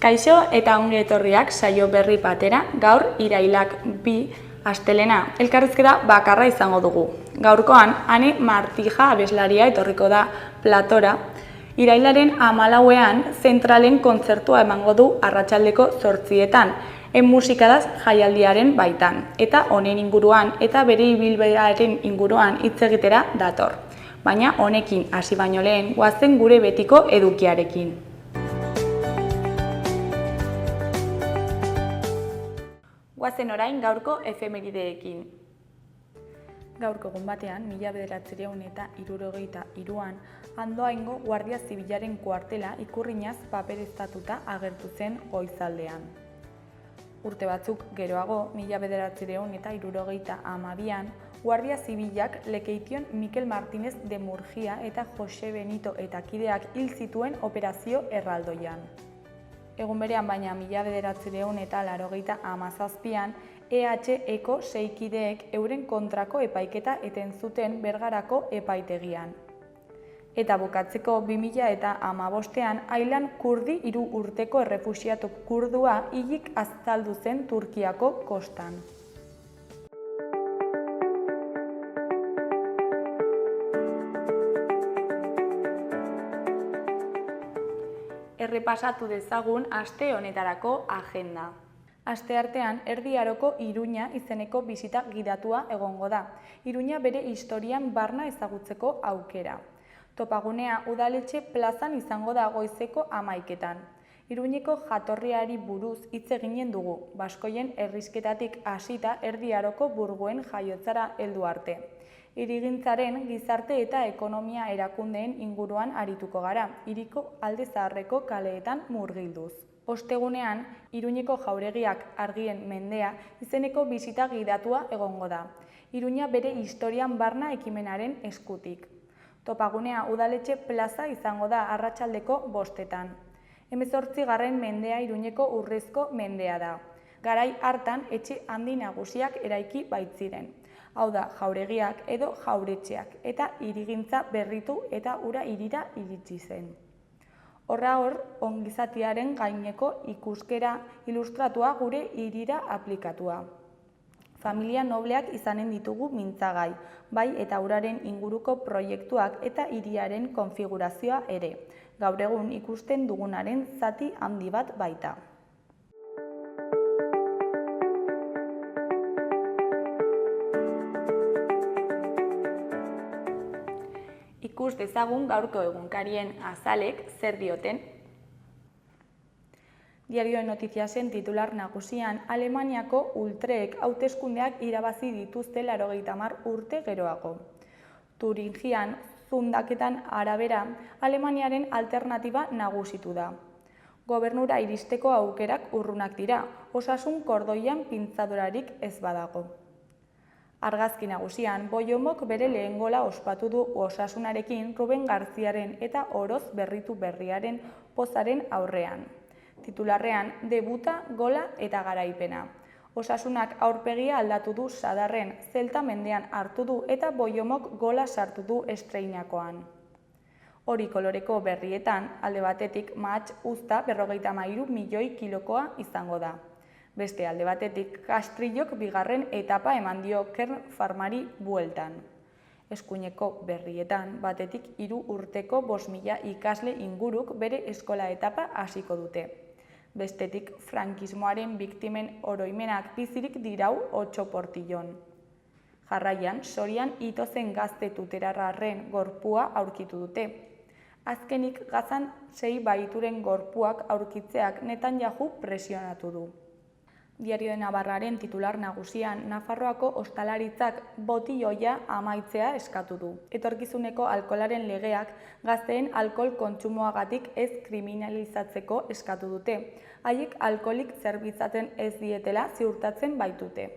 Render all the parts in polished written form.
Kaixo eta ongi etorriak saio berri batera, gaur irailak 2 astelena elkarrizketa bakarra izango dugu. Gaurkoan, Ane Martija abeslaria etorriko da platora. Irailaren 14ean zentralen kontzertua emango du arratsaldeko 8etan, musikadaz jaialdiaren baitan, eta honen inguruan eta bere ibilbidearen inguruan hitz egitera dator. Baina honekin hasi baino lehen, goazen gure betiko edukiarekin. Goazen orain gaurko efemerideekin. Gaurko egun batean, 1963an, Andoaingo Guardia Zibilaren kuartela ikurrinaz papereztatuta agertu zen goizaldean. Urte batzuk geroago, 1972an, Guardia Zibilak Lekeition Mikel Martínez de Murgia eta Jose Benito eta kideak hil zituen operazio erraldoian. Egun berean baina 1987an, EHeko 6 kideek euren kontrako epaiketa eten zuten Bergarako epaitegian. Eta bukatzeko 2015ean Aylan Kurdi 3 urteko errefuxiatu kurdua hilik azaldu zen Turkiako kostan. Errepasatu dezagun aste honetarako agenda. Asteartean, Erdi Aroko Iruña izeneko bisita gidatua egongo da. Iruña bere historian barna ezagutzeko aukera. Topagunea udaletxe plazan izango da goizeko 11etan. Iruñeko jatorriari buruz hitz eginen dugu, baskoien herrisketatik hasita Erdi Aroko burguen jaiotzara heldu arte. Hirigintzaren, gizarte eta ekonomia erakundeen inguruan arituko gara, hiriko alde zaharreko kaleetan murgilduz. Ostegunean, Iruñeko jauregiak argien mendea izeneko bisita gidatua egongo da. Iruña bere historian barna ekimenaren eskutik. Topagunea udaletxe plaza izango da arratsaldeko 5etan. 18. mendea Iruñeko urrezko mendea da. Garai hartan etxe handi nagusiak eraiki baitziren. Hau da, jauregiak edo jauretxeak, eta hirigintza berritu eta ura hirira iritsi zen. Horra hor, ongizatiaren gaineko ikuskera ilustratua gure hirira aplikatua. Familia nobleak izanen ditugu mintzagai, bai eta uraren inguruko proiektuak eta hiriaren konfigurazioa ere. Gaur egun ikusten dugunaren zati handi bat baita. Ikus dezagun gaurko egunkarien azalek zer dioten. Diario de Noticiasen titular nagusian, Alemaniako ultreek hauteskundeak irabazi dituzte 80 urte geroago. Turingian, zundaketan arabera, Alemaniaren alternatiba nagusitu da. Gobernura iristeko aukerak urrunak dira, osasun kordoian pintzadorarik ez badago. Argazki nagusian, Boyomok bere lehen gola ospatu du osasunarekin Ruben Garziaren eta oroz berritu berriaren pozaren aurrean. Titularrean, debuta, gola eta garaipena. Osasunak aurpegia aldatu du sadarren, zelta mendean hartu du eta Boyomok gola sartu du estreinakoan. Hori koloreko berrietan, alde batetik mahats uzta 53 milioi kilokoa izango da. Beste alde batetik, Castrillok bigarren etapa eman dio Kern Farmari bueltan. Eskuineko berrietan, batetik 3 urteko 5.000 ikasle inguruk bere eskola etapa hasiko dute. Bestetik, frankismoaren biktimen oroimenak bizirik dirau 8 portillon. Jarraian, Sorian ito zen gazte tuterarraren gorpua aurkitu dute. Azkenik, Gazan 6 bahituren gorpuak aurkitzeak Netanyahu presionatu du. Diario de Navarraren titular nagusian, Nafarroako ostalaritzak botilloia amaitzea eskatu du. Etorkizuneko alkoholaren legeak gazteen alkohol kontsumoagatik ez kriminalizatzeko eskatu dute. Haiek alkoholik zerbitzatzen ez dietela ziurtatzen baitute.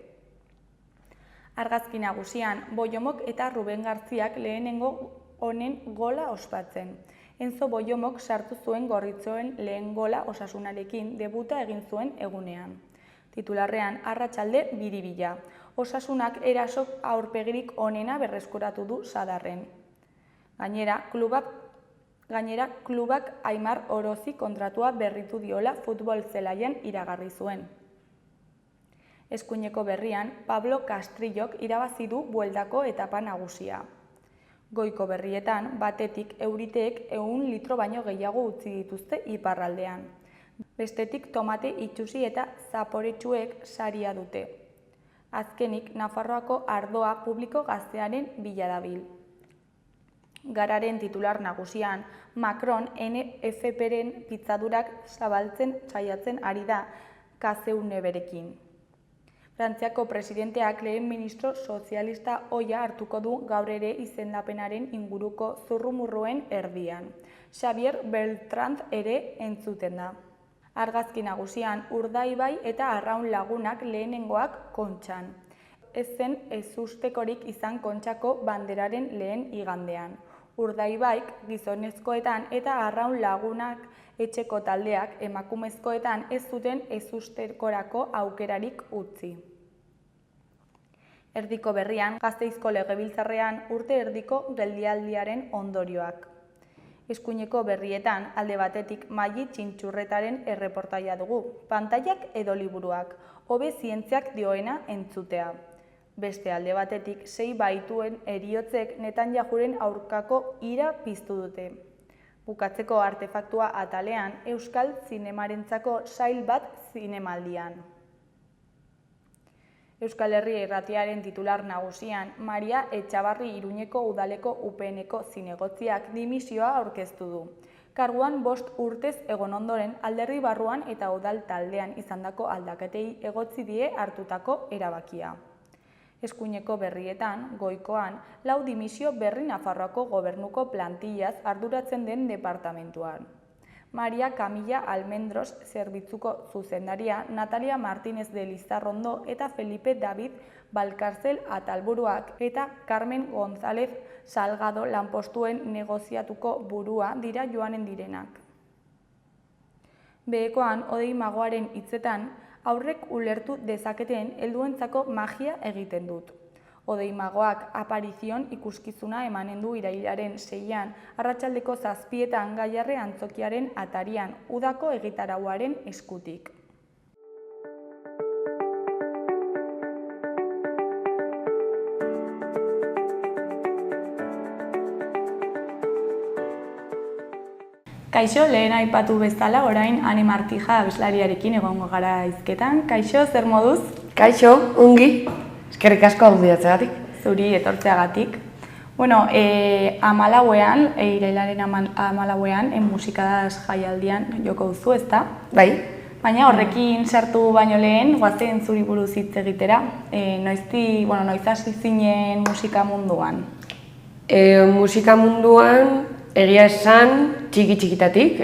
Argazki nagusian, Boyomok eta Ruben Garziak lehenengo honen gola ospatzen. Enzo Boyomok sartu zuen gorritxoen lehen gola osasunarekin debuta egin zuen egunean. Titularrean, arratsalde biribila. Osasunak erasok aurpegirik onena berreskuratu du sadarren. Gainera, klubak Gainera, klubak Aimar Orozi kontratua berritu diola futbol zelaian iragarri zuen. Eskuineko berrian, Pablo Castrillok irabazi du bueltako etapa nagusia. Goiko berrietan, batetik euriteek 100 litro baino gehiago utzi dituzte iparraldean. Bestetik tomate itsusi eta zaporetsuek saria dute. Azkenik, Nafarroako ardoa publiko gaztearen bila dabil. Gararen titular nagusian, Macron NFP-ren pitzadurak zabaltzen saiatzen ari da Kazeune berekin. Frantziako presidenteak lehen ministro sozialista ohia hartuko du gaur ere izendapenaren inguruko zurrumurruen erdian. Xavier Beltrand ere entzuten da. Argazki nagusian Urdaibai eta Arraun Lagunak lehenengoak Kontxan. Ez zen ezustekorik izan Kontxako banderaren lehen igandean. Urdaibaik gizonezkoetan eta Arraun Lagunak etxeko taldeak emakumezkoetan ez zuten ezustekorako aukerarik utzi. Erdiko berrian, Gasteizko Legebiltzarrean urte erdiko geldialdiaren ondorioak. Eskuineko berrietan, alde batetik Maili Txintxurretaren erreportaia dugu, pantailak edo liburuak, hobe zientziak dioena entzutea. Beste alde batetik, 6 baituen heriotzek Netanyahuren aurkako ira piztu dute. Bukatzeko artefaktua atalean, Euskal Zinemarentzako sail bat zinemaldian. Euskal Herria Irratiaren titular nagusian, Maria Etxabarri Iruñeko udaleko UPN-eko zinegotziak dimisioa aurkeztu du. Karguan 5 urtez egon ondoren alderdi barruan eta udal taldean izandako aldaketei egotzi die hartutako erabakia. Eskuineko berrietan, goikoan, 4 dimisio berri Nafarroako gobernuko plantillaz arduratzen den departamentuan. Maria Camilla Almendros zerbitzuko zuzendaria, Natalia Martínez de Lizarrondo eta Felipe David Balkarzel atalburuak eta Carmen González Salgado lanpostuen negoziatuko burua dira joanen direnak. Behekoan, Odei Magoaren hitzetan, aurrek ulertu dezaketen helduentzako magia egiten dut. Odei Magoak aparizion ikuskizuna emanen du irailaren 6an, arratsaldeko 7etan Gaiarre antzokiaren atarian, udako egitarauaren eskutik. Kaixo, lehen aipatu bezala, orain Ane Martija abeslariarekin egongo gara hizketan. Kaixo, zer moduz? Kaixo, ongi. Eskerrik asko audiatzeagatik. Zuri etortzeagatik. Bueno, 14ean, irailaren 14ean, musikadaz jaialdian joko duzu, ezta? Bai. Baina horrekin sartu baino lehen, goazen zuri buruz hitz egitera. Noiz hasi zinen musika munduan? Musika munduan, egia esan, txikitatik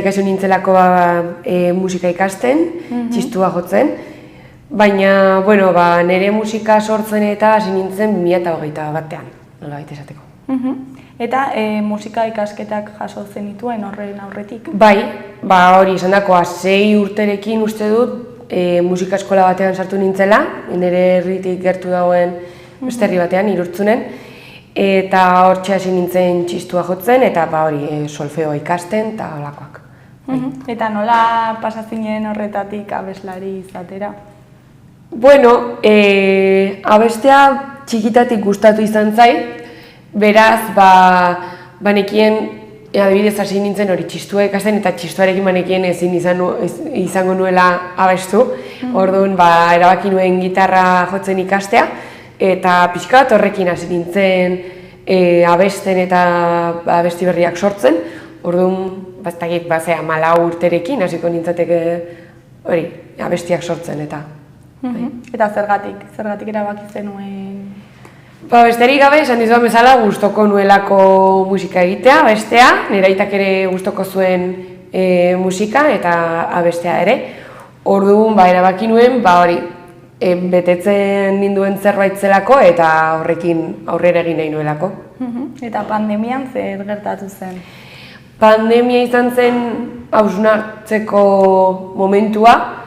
hasi nintzelako musika ikasten, txistua jotzen, baina, nire musika sortzen eta hasi nintzen 2021ean, nola baita esateko. Eta musika ikasketak jaso zenituen horren aurretik? Bai, hori izan dakoa 6 urterekin uste dut musika eskola batean sartu nintzela, nire herritik gertu dagoen beste herri batean, Irurtzunen, eta hortxe hasi nintzen txistua jotzen, eta solfeoa ikasten eta holakoak. Eta nola pasazinen horretatik abeslari izatera? Abestea txikitatik gustatu izan zait, beraz, banekien, adibidez hasi nintzen hori txistua ikasten, eta txistuarekin banekien ezin izango nuela abestu, orduan erabaki nuen gitarra jotzen ikastea, eta pixka bat horrekin hasi nintzen abesten eta abesti berriak sortzen, orduan, 14 urterekin hasiko nintzateke abestiak sortzen eta. Eta zergatik erabaki zenuen? Besterik gabe, esan dizuan bezala, gustoko nuelako musika egitea, abestea, nire aitak ere gustoko zuen musika eta abestea ere. Orduan, erabaki nuen, betetzen ninduen zerbait zelako eta horrekin aurrera egin nahi nuelako. Eta pandemian zer gertatu zen? Pandemia izan zen hausnartzeko momentua,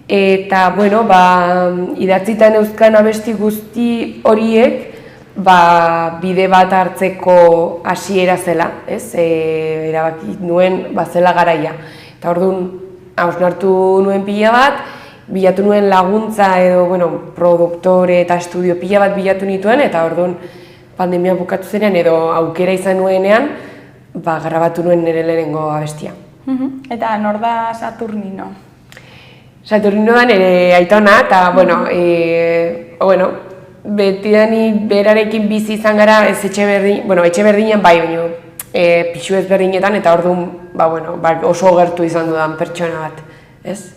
eta, idatzita neuzkan abesti guzti horiek, bide bat hartzeko hasiera zela, ez? Erabaki nuen zela garaia. Eta orduan, hausnartu nuen pila bat, bilatu nuen laguntza edo, produktore eta estudio pila bat bilatu nituen, eta orduan pandemia bukatu zenean edo aukera izan nuenean, grabatu nuen nire lehenengo abestia. Eta nor da Saturnino? Saturnino da nire aitona, eta, betidani berarekin bizi izan gara, ez etxe berdinean bai, baina pixu ezberdinetan, eta orduan, oso gertu izan dudan pertsona bat, ez?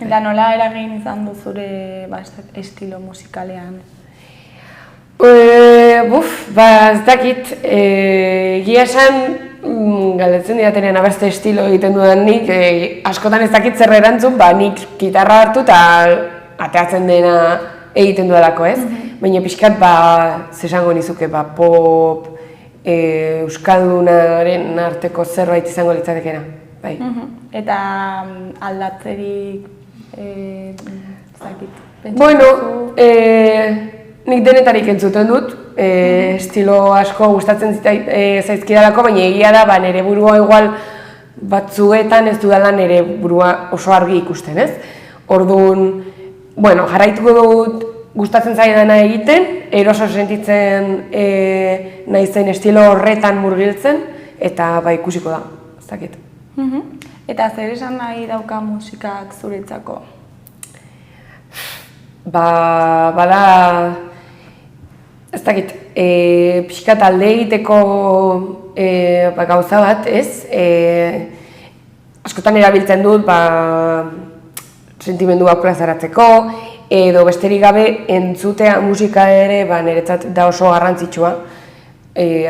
Eta nola eragin izan du zure estilo musikalean? Ez dakit, egia esan, galdetzen didatenean abeste estilo egiten dudan nik, askotan ez dakit zer erantzun, nik gitarra hartu eta ateatzen dena egiten dudalako, ez? Baina pixkat, zesango nizuke, pop, euskaldunaren arteko zerbait izango litzatekena, bai. Eta aldatzerik, ez dakit, nik denetarik entzuten dut, estilo asko gustatzen zaizkidalako, baina egia da, nire burua igual batzuetan ez dudala nire burua oso argi ikusten, ez? Orduan, jarraituko dut gustatzen zaidana egiten, eroso sentitzen naizen estilo horretan murgiltzen, eta ikusiko da, ez dakit. Eta zer esan nahi dauka musikak zuretzako? Bada, ez dakit, pixkat alde egiteko gauza bat, ez? Askotan erabiltzen dut, sentimenduak plazaratzeko, edo besterik gabe entzutea musika ere niretzat da oso garrantzitsua.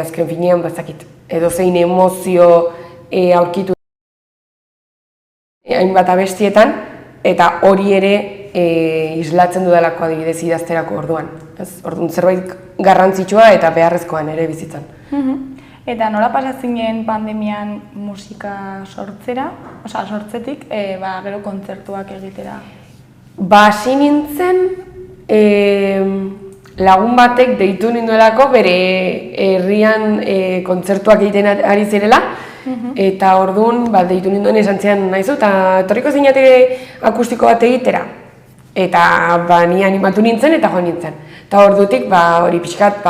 Azken finean, ez dakit, edo zein emozio aurkitu hainbat abestietan, eta hori ere islatzen dudalako adibidez idazterako orduan. Orduan zerbait garrantzitsua eta beharrezkoan ere bizitzan. Eta nola pasatzinen pandemian musika sortzera, sortzetik, gero kontzertuak egitera? Hasi nintzen lagun batek deitu ninduelako bere herrian kontzertuak egiten ari zirela, eta orduan deitu ninduen esan zian nahizu, eta etorriko zinateke akustiko bat egitera. Eta ni animatu nintzen eta joan nintzen. Eta ordutik hori pixkat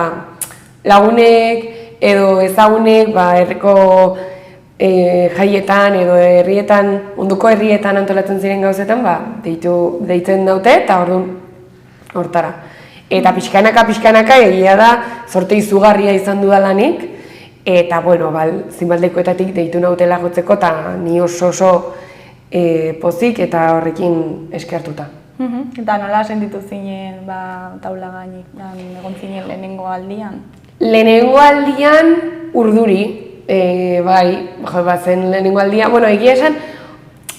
lagunek edo ezagunek herriko jaietan edo herrietan, munduko herrietan antolatzen ziren gauzetan deitzen daute eta orduan hortara. Eta pixkanaka egia da zorte izugarria izan dudalanik, eta zinbaldekoetatik deitu nautela jotzeko eta ni oso pozik eta horrekin eskertuta. Eta nola sentitu zinen taula gainik, egon zinen lehenengo aldian? Lehenengo aldian urduri, zen lehenengo aldian, egia esan,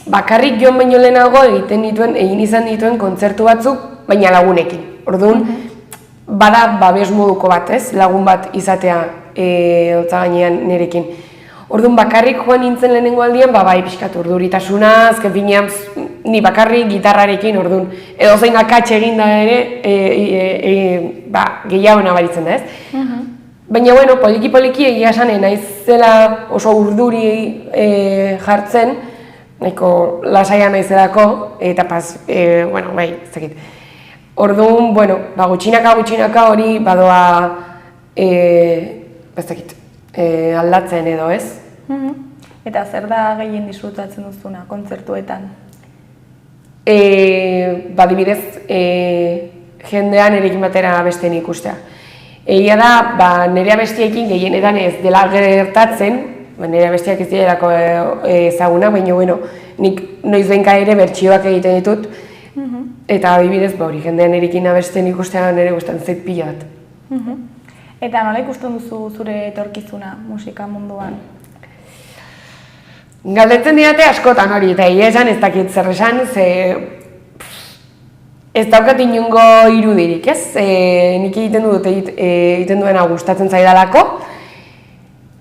bakarrik joan baino lehenago egin izan dituen kontzertu batzuk, baina lagunekin. Orduan, bada babes moduko bat, ez? Lagun bat izatea hotza gainean nirekin. Orduan, bakarrik joan nintzen lehenengo aldian, pixkat urduritasuna, azken finean, ni bakarrik gitarrarekin, orduan, edo zein akatxe eginda ere, gehiago nabaritzen da, ez? Baina, poliki egia esan, naizela oso urduri jartzen, nahiko lasaia naizelako, eta ez dakit. Orduan, gutxinaka hori badoa, ez dakit, aldatzen edo, ez? Eta zer da gehien disfrutatzen duzuna, kontzertuetan? Adibidez, jendean erekin batera abesteen ikustea. Egia da, nire abestiekin gehienetan ez dela gertatzen, nire abestiak ez direlako ezaguna, baina, nik noizbenka ere bertsioak egiten ditut, eta adibidez, jendean erekin abesteen ikustea nire gustatzen zait pila bat. Eta nola ikusten duzu zure etorkizuna musika munduan? Galdetzen didate askotan hori, eta egia esan ez dakit zer esan, ez daukat inongo irudirik, ez? Nik egiten duena gustatzen zaidalako,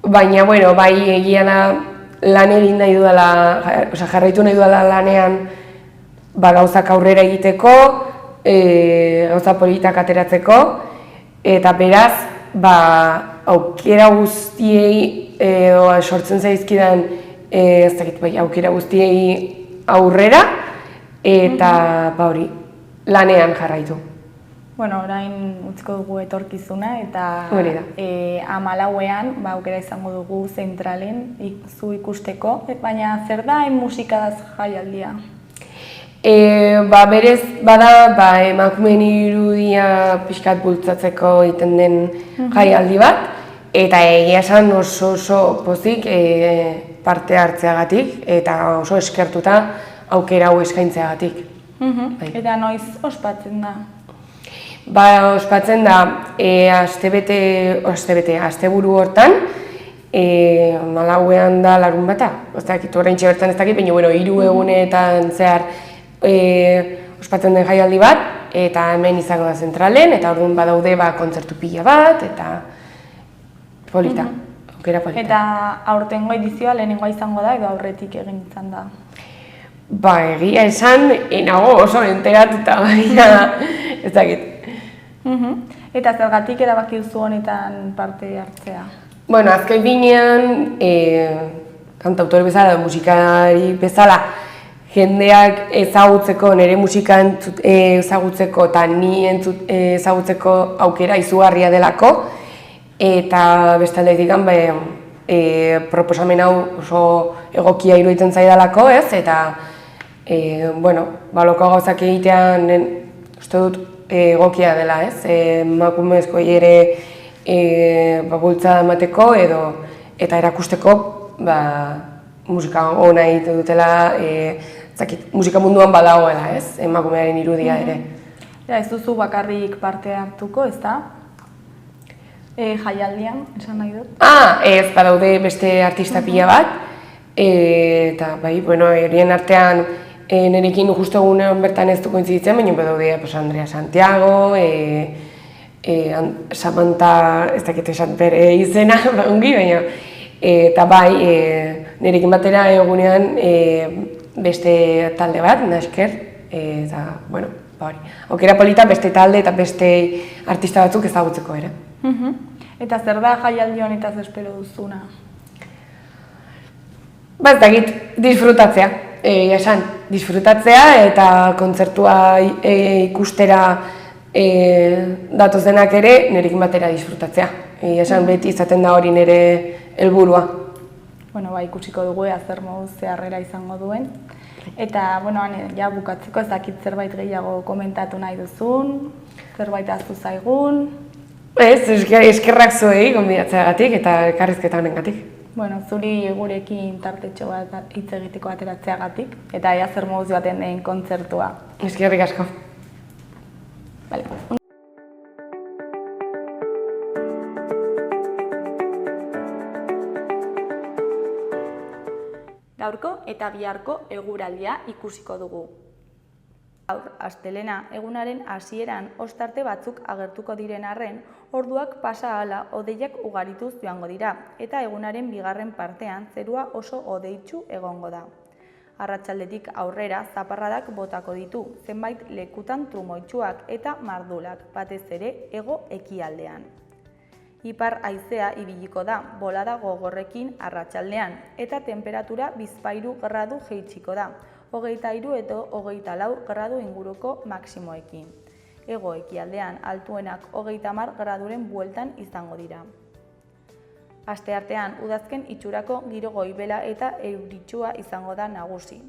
baina, egia da lan egin nahi dudala, jarraitu nahi dudala lanean gauzak aurrera egiteko, gauza politak ateratzeko, eta beraz, aukera guztiei edo sortzen zaizkidan ez dakit, aukera guztiei aurrera eta hori, lanean jarraitu. Bueno, orain utziko dugu etorkizuna eta Hori da. 14ean aukera izango dugu zentralen zu ikusteko, baina zer da musikadaz jaialdia? Berez bada emakumeen irudia pixkat bultzatzeko egiten den jaialdi bat, eta egia esan oso pozik parte hartzeagatik eta oso eskertuta aukera hau eskaintzeagatik. Eta noiz ospatzen da? Ospatzen da asteburu hortan, Malauean da larunbata, ez dakit oraintxe bertan ez dakit, baina 3 egunetan zehar ospatzen den jaialdi bat, eta hemen izango da zentralen, eta orduan badaude kontzertu pila bat, eta polita, aukera polita. Eta aurtengo edizioa lehenengoa izango da edo aurretik egin izan da? Egia esan, nago oso enteratuta, baina ez dakit. Eta zergatik erabaki duzu honetan parte hartzea? Bueno, azken finean, kantautore bezala, musikari bezala, jendeak ezagutzeko, nire musika ezagutzeko eta ni ezagutzeko aukera izugarria delako, eta bestaldetik proposamen hau oso egokia iruditzen zaidalako, ez? Eta, baloko gauzak egitean, uste dut, egokia dela, ez? Emakumezkoei ere bultzada emateko eta erakusteko musika ona egiten dutela, musika munduan badagoela, ez? Emakumearen irudia ere. Ez duzu bakarrik parte hartuko, ez da? Jaialdian, esan nahi dut? Ez, badaude beste artista pila bat, eta horien artean nirekin justu egunean bertan ez du kointziditzen, baina badaude Andrea Santiago, Samantha, ez dakit esan bere izena, ongi, baina eta nirekin batera egunean beste talde bat, Nasker, eta, aukera polita beste talde eta beste artista batzuk ezagutzeko ere. Eta zer da jaialdi honetaz espero duzuna? Ez dakit, disfrutatzea, esan, disfrutatzea eta kontzertua ikustera datozenak ere nirekin batera disfrutatzea. Esan beti izaten da hori nire helburua. Ikusiko dugu zer moduz zeharrera izango duen. Eta, ja bukatzeko ez dakit zerbait gehiago komentatu nahi duzun, zerbait ahaztu zaigun. Ez, eskerrak zuei gonbidatzeagatik eta elkarrizketa honengatik. Zuri gurekin tartetxo bat hitz egiteko ateratzeagatik, eta ea zer moduz baten den kontzertua. Eskerrik asko. Gaurko eta biharko eguraldia ikusiko dugu. Gaur, astelena, egunaren hasieran ostarte batzuk agertuko diren arren, orduak pasa ahala hodeiak ugarituz joango dira, eta egunaren bigarren partean zerua oso hodeitsu egongo da. Arratsaldetik aurrera zaparradak botako ditu, zenbait lekutan trumoitsuak eta mardulak, batez ere hego-ekialdean. Ipar haizea ibiliko da, bolada gogorrekin arratsaldean, eta temperatura 2 gradu jaitsiko da, 23 eta 24 gradu inguruko maximoekin. Hego-ekialdean altuenak 30 graduren bueltan izango dira. Asteartean udazken itxurako giro goibela eta euritsua izango da nagusi.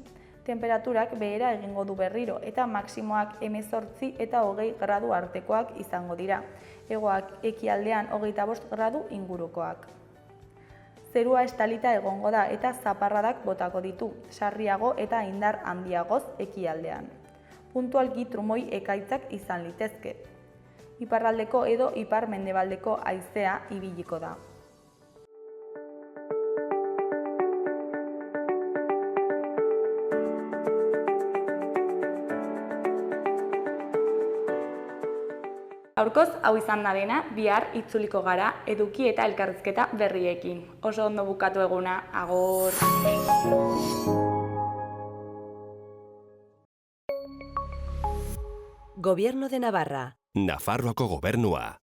Temperaturak behera egingo du berriro eta maximoak 18 eta 20 gradu artekoak izango dira. Hego-ekialdean 25 gradu ingurukoak. Zerua estalita egongo da eta zaparradak botako ditu, sarriago eta indar handiagoz ekialdean. Puntualki trumoi ekaitzak izan litezke. Iparraldeko edo ipar-mendebaldeko haizea ibiliko da. Gaurkoz, hau izan da dena, bihar itzuliko gara eduki eta elkarrizketa berriekin. Oso ondo bukatu eguna, agur! Gobierno de Navarra. Nafarroako gobernua.